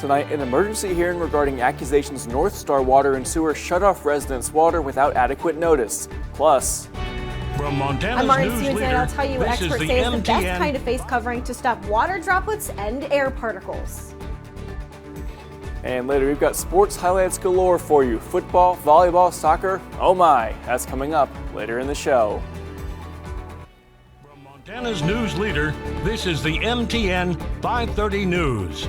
Tonight, an emergency hearing regarding accusations North Star Water and Sewer shut off residents' water without adequate notice. Plus, from Montana's I'm Marty news Stevens, leader, and I'll tell you, this experts is say it's the MTN. best kind of face covering to stop water droplets and air particles. And later, we've got sports highlights galore for you. Football, volleyball, soccer, oh my. That's coming up later in the show. From Montana's news leader, this is the MTN 530 News.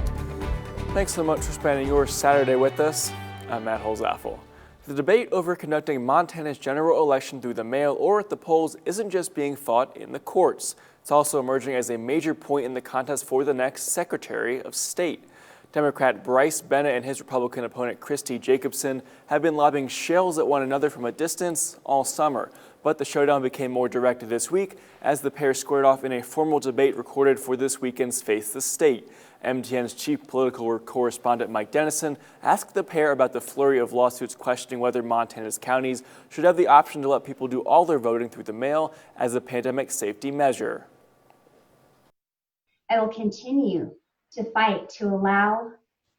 Thanks so much for spending your Saturday with us. I'm Matt HOLZAPFEL. The debate over conducting Montana's general election through the mail or at the polls isn't just being fought in the courts. It's also emerging as a major point in the contest for the next Secretary of State. Democrat Bryce Bennett and his Republican opponent Kristi Jacobson have been lobbing shells at one another from a distance all summer. But the showdown became more direct this week as the pair squared off in a formal debate recorded for this weekend's Face the State. MTN's chief political correspondent Mike Dennison asked the pair about the flurry of lawsuits questioning whether Montana's counties should have the option to let people do all their voting through the mail as a pandemic safety measure. I will continue to fight to allow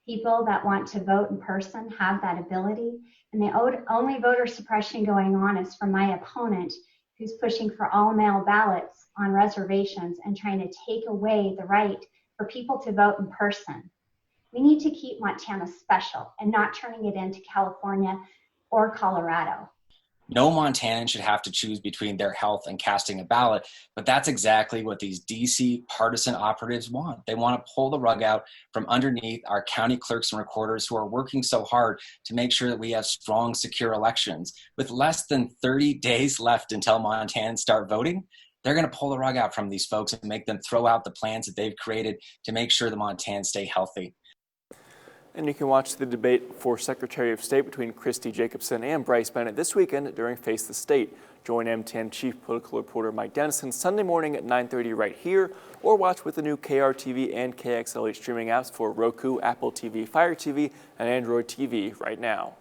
people that want to vote in person have that ability. And the only voter suppression going on is from my opponent, who's pushing for all mail ballots on reservations and trying to take away the right for people to vote in person. We need to keep Montana special and not turning it into California or Colorado. No Montanan should have to choose between their health and casting a ballot, but that's exactly what these DC partisan operatives want. They want to pull the rug out from underneath our county clerks and recorders who are working so hard to make sure that we have strong, secure elections. With less than 30 days left until Montanans start voting, they're going to pull the rug out from these folks and make them throw out the plans that they've created to make sure the Montanans stay healthy. And you can watch the debate for Secretary of State between Kristi Jacobson and Bryce Bennett this weekend during Face the State. Join MTN Chief Political Reporter Mike Dennison Sunday morning at 9:30 right here, or watch with the new KRTV and KXLH streaming apps for Roku, Apple TV, Fire TV, and Android TV right now.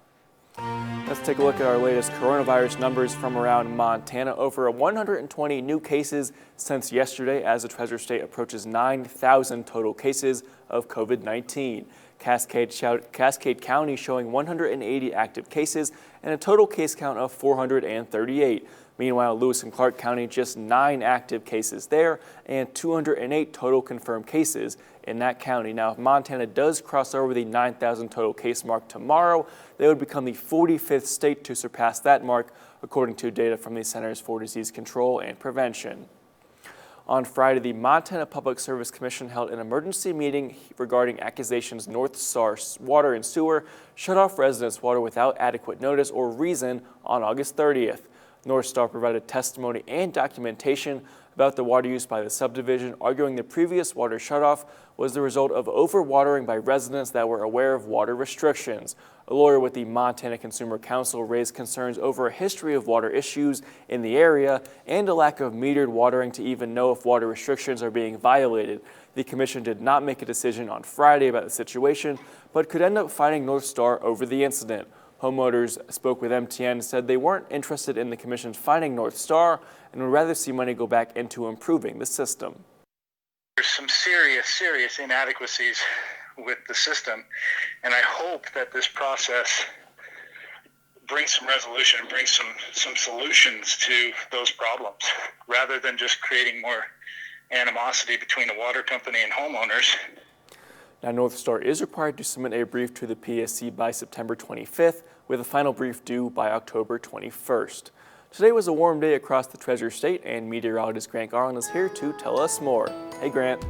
Let's take a look at our latest coronavirus numbers from around Montana. Over 120 new cases since yesterday as the Treasure State approaches 9,000 total cases of COVID-19. Cascade County showing 180 active cases and a total case count of 438. Meanwhile, Lewis and Clark County just 9 active cases there and 208 total confirmed cases in that county. Now, if Montana does cross over the 9,000 total case mark tomorrow, they would become the 45th state to surpass that mark, according to data from the Centers for Disease Control and Prevention. On Friday, the Montana Public Service Commission held an emergency meeting regarding accusations North Star Water and Sewer shut off residents' water without adequate notice or reason on August 30th. North Star provided testimony and documentation about the water use by the subdivision, arguing the previous water shutoff was the result of overwatering by residents that were aware of water restrictions. A lawyer with the Montana Consumer Council raised concerns over a history of water issues in the area and a lack of metered watering to even know if water restrictions are being violated. The commission did not make a decision on Friday about the situation, but could end up fining North Star over the incident. Homeowners spoke with MTN and said they weren't interested in the commission fining North Star and would rather see money go back into improving the system. There's some serious inadequacies with the system, and I hope that this process brings some resolution and brings some solutions to those problems, rather than just creating more animosity between the water company and homeowners. Now, North Star is required to submit a brief to the PSC by September 25th, with a final brief due by October 21st. Today was a warm day across the Treasure State, and meteorologist Grant Garland is here to tell us more. Hey, Grant.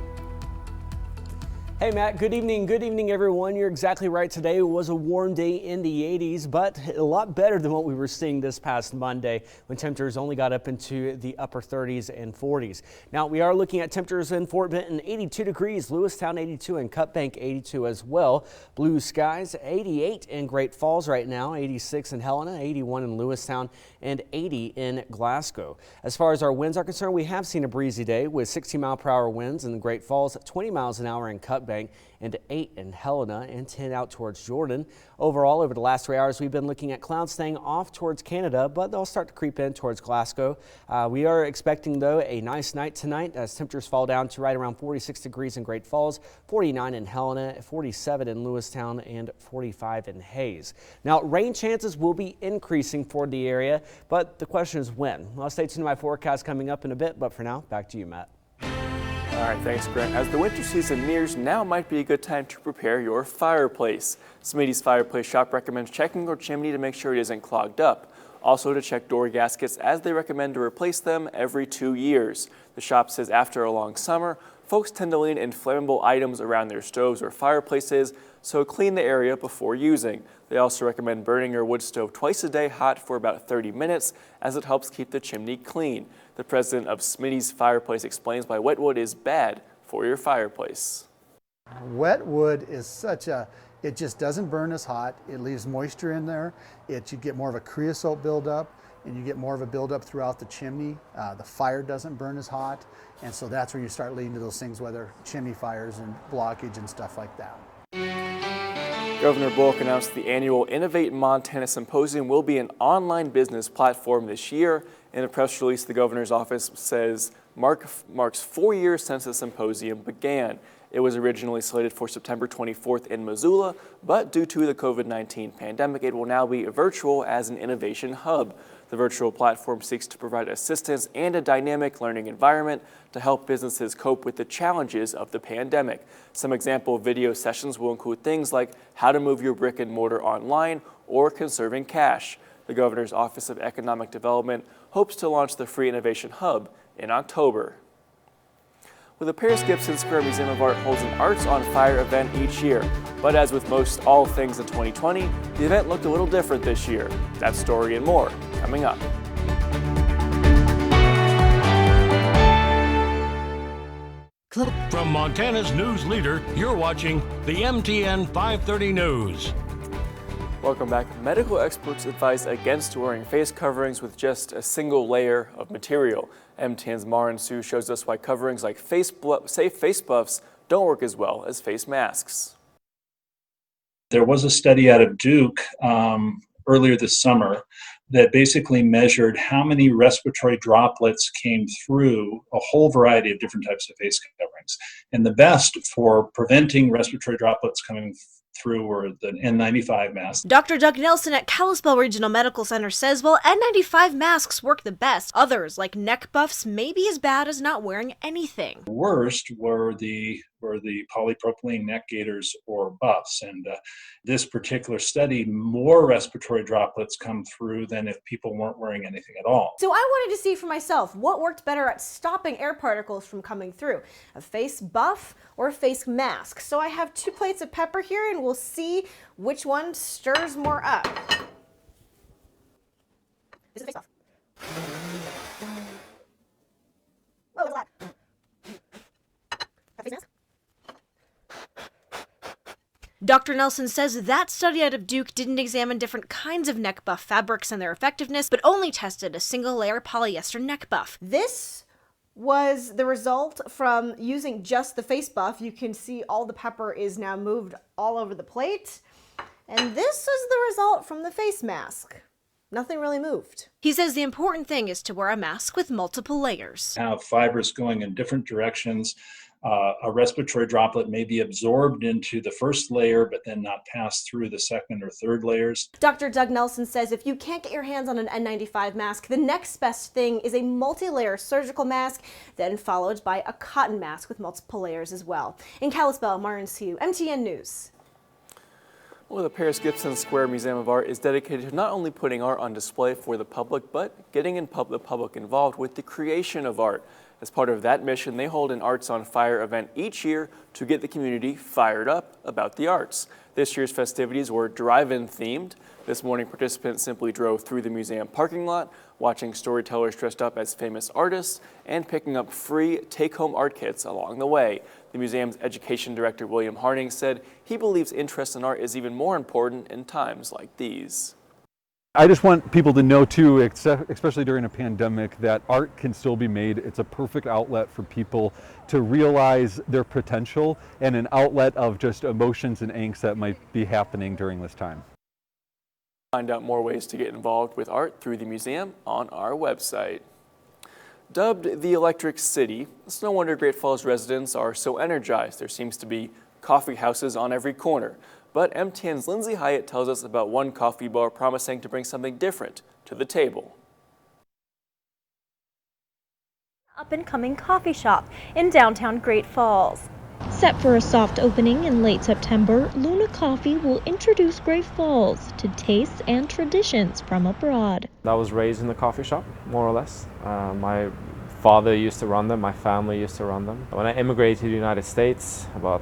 Hey Matt, good evening everyone. You're exactly right. Today was a warm day in the 80s, but a lot better than what we were seeing this past Monday when temperatures only got up into the upper 30s and 40s. Now we are looking at temperatures in Fort Benton, 82 degrees, Lewistown 82, and Cut Bank 82 as well. Blue skies, 88 in Great Falls right now, 86 in Helena, 81 in Lewistown, and 80 in Glasgow. As far as our winds are concerned, we have seen a breezy day with 60-mile-per-hour winds in Great Falls, 20 miles an hour in Cut Duck Bank, and 8 in Helena, and 10 out towards Jordan. Overall, over the last 3 hours, we've been looking at clouds staying off towards Canada, but they'll start to creep in towards Glasgow. We are expecting, though, a nice night tonight as temperatures fall down to right around 46 degrees in Great Falls, 49 in Helena, 47 in Lewistown, and 45 in Hayes. Now, rain chances will be increasing for the area, but the question is when. I'll stay tuned to my forecast coming up in a bit, but for now, back to you, Matt. All right, thanks, Grant. As the winter season nears, now might be a good time to prepare your fireplace. Smitty's Fireplace Shop recommends checking your chimney to make sure it isn't clogged up. Also to check door gaskets, as they recommend to replace them every 2 years. The shop says after a long summer, folks tend to lean inflammable items around their stoves or fireplaces, so clean the area before using. They also recommend burning your wood stove twice a day hot for about 30 minutes, as it helps keep the chimney clean. The president of Smitty's Fireplace explains why wet wood is bad for your fireplace. Wet wood is it just doesn't burn as hot. It leaves moisture in there. You get more of a creosote buildup, and you get more of a buildup throughout the chimney. The fire doesn't burn as hot, and so that's where you start leading to those things, whether chimney fires and blockage and stuff like that. Governor Bullock announced the annual INNOVATE Montana Symposium will be an online business platform this year. In a press release, the governor's office says marks 4 years since the symposium began. It was originally slated for September 24th in Missoula, but due to the COVID-19 pandemic, it will now be virtual as an innovation hub. The virtual platform seeks to provide assistance and a dynamic learning environment to help businesses cope with the challenges of the pandemic. Some example video sessions will include things like how to move your brick and mortar online or conserving cash. The Governor's Office of Economic Development hopes to launch the free innovation hub in October. Well, the Paris Gibson Square Museum of Art holds an Arts on Fire event each year. But as with most all things in 2020, the event looked a little different this year. That story and more coming up. From Montana's news leader, you're watching the MTN 530 News. Welcome back. Medical experts advise against wearing face coverings with just a single layer of material. MTN's Marin Sue shows us why coverings like safe face buffs don't work as well as face masks. There was a study out of Duke earlier this summer that basically measured how many respiratory droplets came through a whole variety of different types of face coverings. And the best for preventing respiratory droplets coming through were the N95 masks. Dr. Doug Nelson at Kalispell Regional Medical Center says while N95 masks work the best, others like neck buffs may be as bad as not wearing anything. Worst were the polypropylene neck gaiters or buffs, and this particular study, more respiratory droplets come through than if people weren't wearing anything at all. So I wanted to see for myself what worked better at stopping air particles from coming through, a face buff or a face mask. So I have 2 plates of pepper here and we'll see which one stirs more up. This is face buff. Whoa, what's that? Face mask? Dr. Nelson says that study out of Duke didn't examine different kinds of neck buff fabrics and their effectiveness, but only tested a single layer polyester neck buff. This was the result from using just the face buff. You can see all the pepper is now moved all over the plate. And this is the result from the face mask. Nothing really moved. He says the important thing is to wear a mask with multiple layers. Have fibers going in different directions. A respiratory droplet may be absorbed into the first layer, but then not pass through the second or third layers. Dr. Doug Nelson says if you can't get your hands on an N95 mask, the next best thing is a multi-layer surgical mask, then followed by a cotton mask with multiple layers as well. In Kalispell, Marin Sue, MTN News. Well, the Paris Gibson Square Museum of Art is dedicated to not only putting art on display for the public, but getting the public involved with the creation of art. As part of that mission, they hold an Arts on Fire event each year to get the community fired up about the arts. This year's festivities were drive-in themed. This morning, participants simply drove through the museum parking lot, watching storytellers dressed up as famous artists, and picking up free take-home art kits along the way. The museum's education director, William Harding, said he believes interest in art is even more important in times like these. I just want people to know too, especially during a pandemic, that art can still be made. It's a perfect outlet for people to realize their potential and an outlet of just emotions and angst that might be happening during this time. Find out more ways to get involved with art through the museum on our website. Dubbed the Electric City, it's no wonder Great Falls residents are so energized. There seems to be coffee houses on every corner. But MTN's Lindsay Hyatt tells us about one coffee bar promising to bring something different to the table. Up-and-coming coffee shop in downtown Great Falls. Set for a soft opening in late September, Luna Coffee will introduce Great Falls to tastes and traditions from abroad. I was raised in the coffee shop, more or less. My father used to run them, my family used to run them. When I immigrated to the United States, about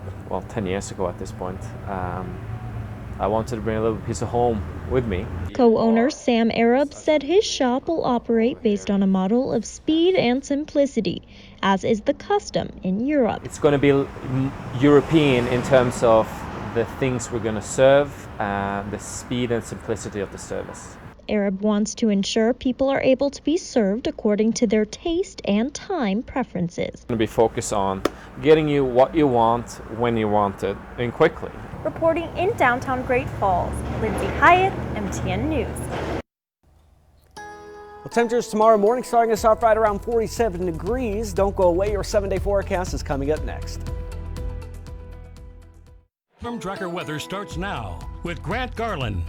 10 years ago at this point, I wanted to bring a little piece of home with me. Co-owner Sam Arab said his shop will operate based on a model of speed and simplicity, as is the custom in Europe. It's going to be European in terms of the things we're going to serve and the speed and simplicity of the service. Arab wants to ensure people are able to be served according to their taste and time preferences. It's going to be focused on getting you what you want, when you want it, and quickly. Reporting in downtown Great Falls, Lindsay Hyatt, MTN News. Well, temperatures tomorrow morning starting us off right around 47 degrees. Don't go away, your 7-day forecast is coming up next. Farm Tracker weather starts now with Grant Garland.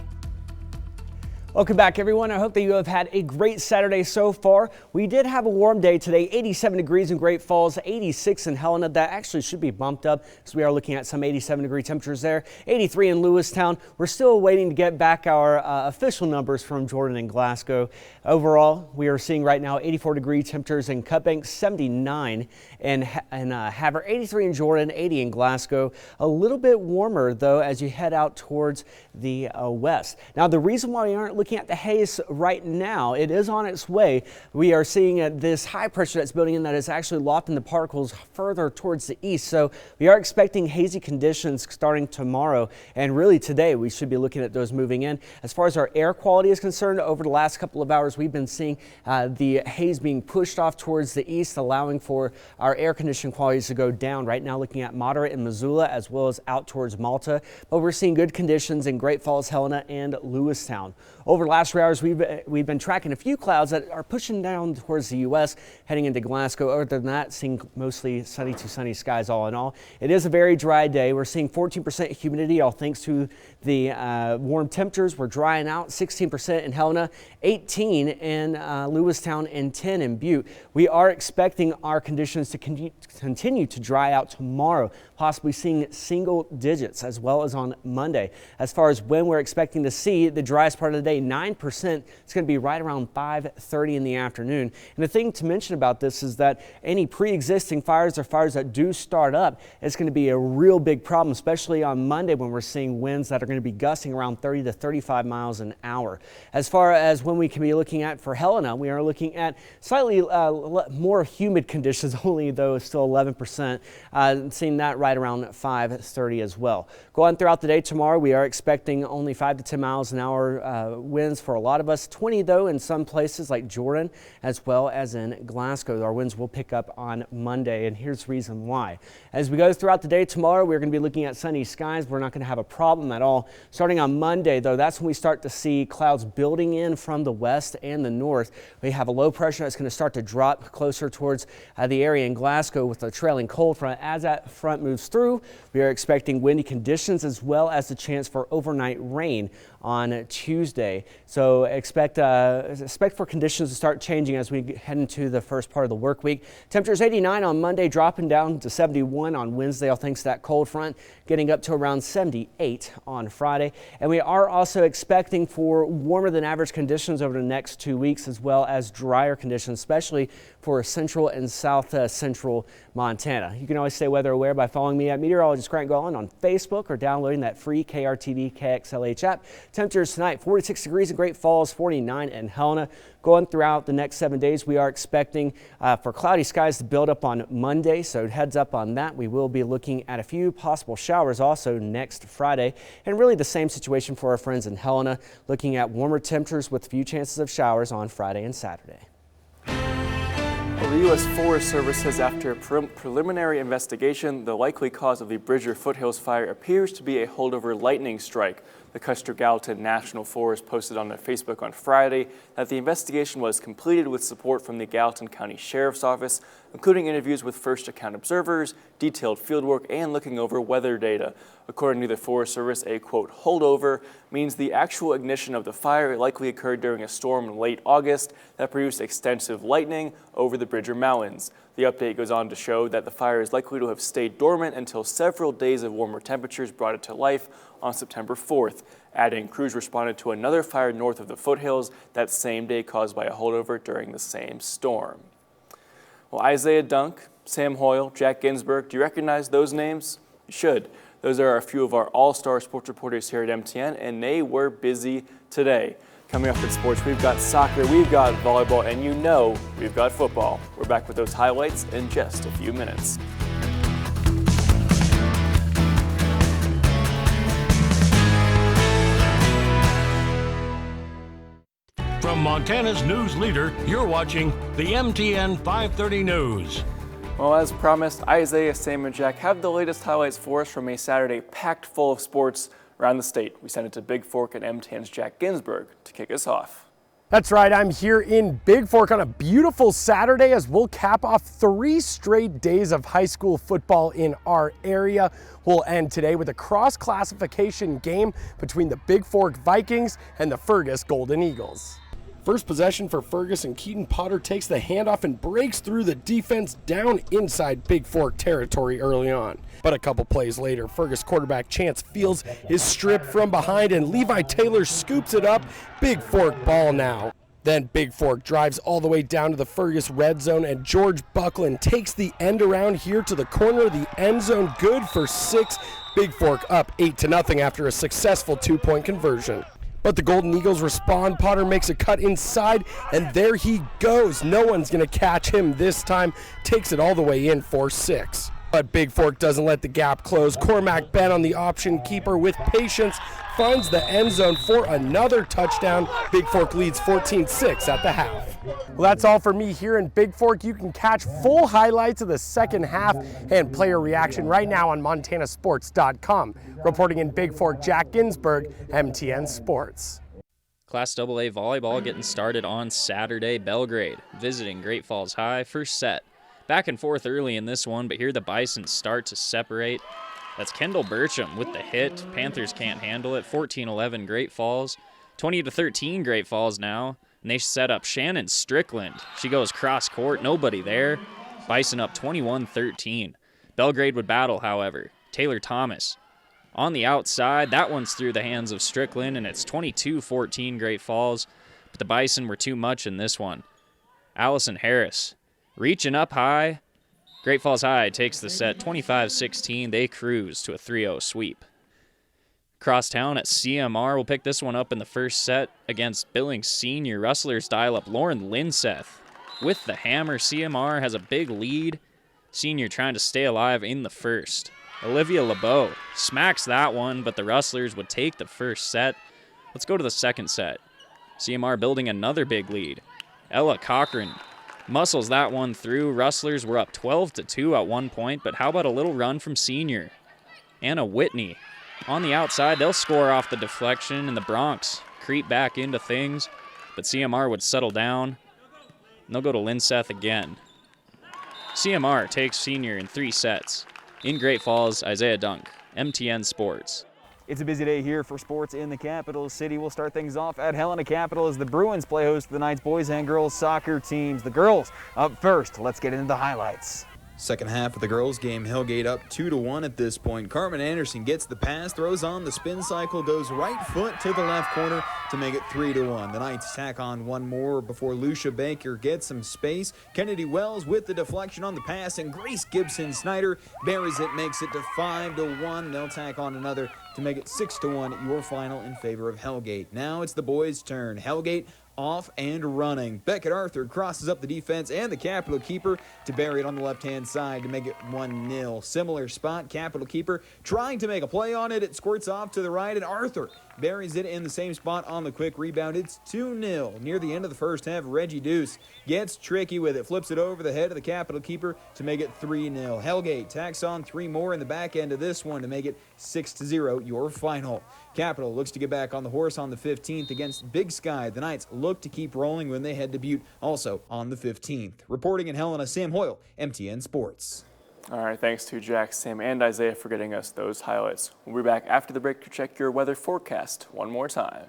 Welcome back, everyone. I hope that you have had a great Saturday so far. We did have a warm day today, 87 degrees in Great Falls, 86 in Helena. That actually should be bumped up because we are looking at some 87-degree temperatures there. 83 in Lewistown. We're still waiting to get back our official numbers from Jordan and Glasgow. Overall, we are seeing right now 84-degree temperatures in Cutbank, 79 in Havre, 83 in Jordan, 80 in Glasgow. A little bit warmer, though, as you head out towards the west. Now, the reason why we aren't looking at the haze right now, it is on its way. We are seeing this high pressure that's building in that is actually lofting the particles further towards the east. So we are expecting hazy conditions starting tomorrow, and really today we should be looking at those moving in. As far as our air quality is concerned, over the last couple of hours we've been seeing the haze being pushed off towards the east, allowing for our air condition qualities to go down. Right now looking at moderate in Missoula as well as out towards Malta, but we're seeing good conditions in Great Falls, Helena, and Lewistown. Over the last 3 hours, we've been tracking a few clouds that are pushing down towards the U.S., heading into Glasgow. Other than that, seeing mostly sunny to sunny skies all in all. It is a very dry day. We're seeing 14% humidity, all thanks to the warm temperatures. We're drying out, 16% in Helena, 18 in Lewistown, and 10 in Butte. We are expecting our conditions to continue to dry out tomorrow, possibly seeing single digits as well as on Monday. As far as when we're expecting to see the driest part of the day, 9%. It's going to be right around 5:30 in the afternoon. And the thing to mention about this is that any pre-existing fires or fires that do start up, it's going to be a real big problem, especially on Monday when we're seeing winds that are going to be gusting around 30 to 35 miles an hour. As far as when we can be looking at for Helena, we are looking at slightly more humid conditions, only though still 11%. Seeing that right around 5:30 as well. Go on throughout the day tomorrow, we are expecting only 5 to 10 miles an hour winds for a lot of us, 20 though in some places like Jordan as well as in Glasgow. Our winds will pick up on Monday, and here's the reason why. As we go throughout the day tomorrow, we're going to be looking at sunny skies. We're not going to have a problem at all. Starting on Monday though, that's when we start to see clouds building in from the west and the north. We have a low pressure that's going to start to drop closer towards the area in Glasgow with a trailing cold front. As that front moves through, we are expecting windy conditions as well as the chance for overnight rain on Tuesday. So expect for conditions to start changing as we head into the first part of the work week. Temperatures 89 on Monday, dropping down to 71 on Wednesday, all thanks to that cold front, getting up to around 78 on Friday. And we are also expecting for warmer than average conditions over the next 2 weeks, as well as drier conditions, especially for central and south central Montana. You can always stay weather aware by following following me at Meteorologist Grant Gallen on Facebook or downloading that free KRTV KXLH app. Temperatures tonight, 46 degrees in Great Falls, 49 in Helena. Going throughout the next 7 days, we are expecting for cloudy skies to build up on Monday, so heads up on that. We will be looking at a few possible showers also next Friday, and really the same situation for our friends in Helena, looking at warmer temperatures with a few chances of showers on Friday and Saturday. Well, the U.S. Forest Service says after a preliminary investigation, the likely cause of the Bridger Foothills fire appears to be a holdover lightning strike. The Custer-Gallatin National Forest posted on their Facebook on Friday that the investigation was completed with support from the Gallatin County Sheriff's Office, including interviews with first account observers, detailed fieldwork, and looking over weather data. According to the Forest Service, a quote holdover means the actual ignition of the fire likely occurred during a storm in late August that produced extensive lightning over the Bridger Mountains. The update goes on to show that the fire is likely to have stayed dormant until several days of warmer temperatures brought it to life on September 4th. Adding, crews responded to another fire north of the foothills that same day caused by a holdover during the same storm. Well, Isaiah Dunk, Sam Hoyle, Jack Ginsburg, do you recognize those names? You should. Those are a few of our all-star sports reporters here at MTN, and they were busy today. Coming up in sports, we've got soccer, we've got volleyball, and you know we've got football. We're back with those highlights in just a few minutes. From Montana's news leader, you're watching the MTN 530 News. Well, as promised, Isaiah, Sam, and Jack have the latest highlights for us from a Saturday packed full of sports around the state. We sent it to Big Fork and MTN's Jack Ginsburg to kick us off. That's right, I'm here in Big Fork on a beautiful Saturday as we'll cap off 3 straight days of high school football in our area. We'll end today with a cross-classification game between the Big Fork Vikings and the Fergus Golden Eagles. First possession for Fergus, and Keaton Potter takes the handoff and breaks through the defense down inside Big Fork territory early on. But a couple plays later, Fergus quarterback Chance Fields is stripped from behind and Levi Taylor scoops it up. Big Fork ball now. Then Big Fork drives all the way down to the Fergus red zone, and George Buckland takes the end around here to the corner of the end zone, good for 6. Big Fork up 8-0 after a successful 2-point conversion. But the Golden Eagles respond. Potter makes a cut inside, and there he goes. No one's going to catch him this time. Takes it all the way in for 6. But Big Fork doesn't let the gap close. Cormac Ben on the option keeper with patience finds the end zone for another touchdown. Big Fork leads 14-6 at the half. Well, that's all for me here in Big Fork. You can catch full highlights of the second half and player reaction right now on montanasports.com. Reporting in Big Fork, Jack Ginsburg, MTN Sports. Class AA volleyball getting started on Saturday. Belgrade visiting Great Falls High. First set. Back and forth early in this one, but here the Bisons start to separate. That's Kendall Burcham with the hit. Panthers can't handle it. 14-11 Great Falls. 20-13 Great Falls now. And they set up Shannon Strickland. She goes cross court. Nobody there. Bison up 21-13. Belgrade would battle, however. Taylor Thomas on the outside. That one's through the hands of Strickland, and it's 22-14 Great Falls. But the Bison were too much in this one. Allison Harris reaching up high. Great Falls High takes the set 25-16. They cruise to a 3-0 sweep. Crosstown at CMR will pick this one up in the first set against Billings Senior. Rustlers dial up Lauren Linseth with the hammer. CMR has a big lead. Senior trying to stay alive in the first. Olivia LeBeau smacks that one, but the Rustlers would take the first set. Let's go to the second set. CMR building another big lead. Ella Cochran muscles that one through. Rustlers were up 12-2 at one point, but how about a little run from Senior? Anna Whitney on the outside. They'll score off the deflection, and the Bronx creep back into things, but CMR would settle down, and they'll go to Linseth again. CMR takes Senior in 3 sets. In Great Falls, Isaiah Dunk, MTN Sports. It's a busy day here for sports in the capital city. We'll start things off at Helena Capital as the Bruins play host to the night's boys and girls soccer teams. The girls up first. Let's get into the highlights. Second half of the girls' game, HELLGATE up 2-1 at this point. Carmen Anderson gets the pass, throws on the spin cycle, goes right foot to the left corner to make it 3-1. The Knights tack on one more before Lucia Baker gets some space. Kennedy Wells with the deflection on the pass, and Grace Gibson-Snyder buries it, makes it to 5-1. They'll tack on another to make it 6-1, your final in favor of HELLGATE. Now it's the boys' turn. HELLGATE off and running. Beckett Arthur crosses up the defense and the Capital keeper to bury it on the left-hand side to make it 1-0. Similar spot, Capital keeper trying to make a play on it. It squirts off to the right, and Arthur buries it in the same spot on the quick rebound. It's 2-0. Near the end of the first half, Reggie Deuce gets tricky with it, flips it over the head of the Capital keeper to make it 3-0. HELLGATE tacks on 3 more in the back end of this one to make it 6-0, your final. Capital looks to get back on the horse on the 15th against Big Sky. The Knights look to keep rolling when they head to Butte, also on the 15th. Reporting in Helena, Sam Hoyle, MTN Sports. All right, thanks to Jack, Sam, and Isaiah for getting us those highlights. We'll be back after the break to check your weather forecast one more time.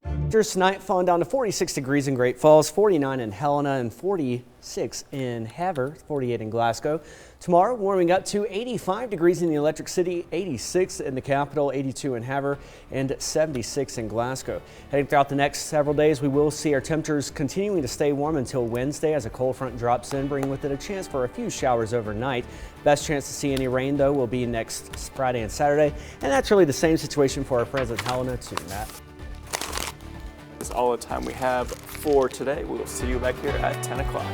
Temperatures tonight falling down to 46 degrees in Great Falls, 49 in Helena, and 46 in Havre, 48 in Glasgow. Tomorrow, warming up to 85 degrees in the Electric City, 86 in the capital, 82 in Havre, and 76 in Glasgow. Heading throughout the next several days, we will see our temperatures continuing to stay warm until Wednesday as a cold front drops in, bringing with it a chance for a few showers overnight. Best chance to see any rain, though, will be next Friday and Saturday, and that's really the same situation for our friends in Helena, too, Matt. That's all the time we have for today. We will see you back here at 10 o'clock.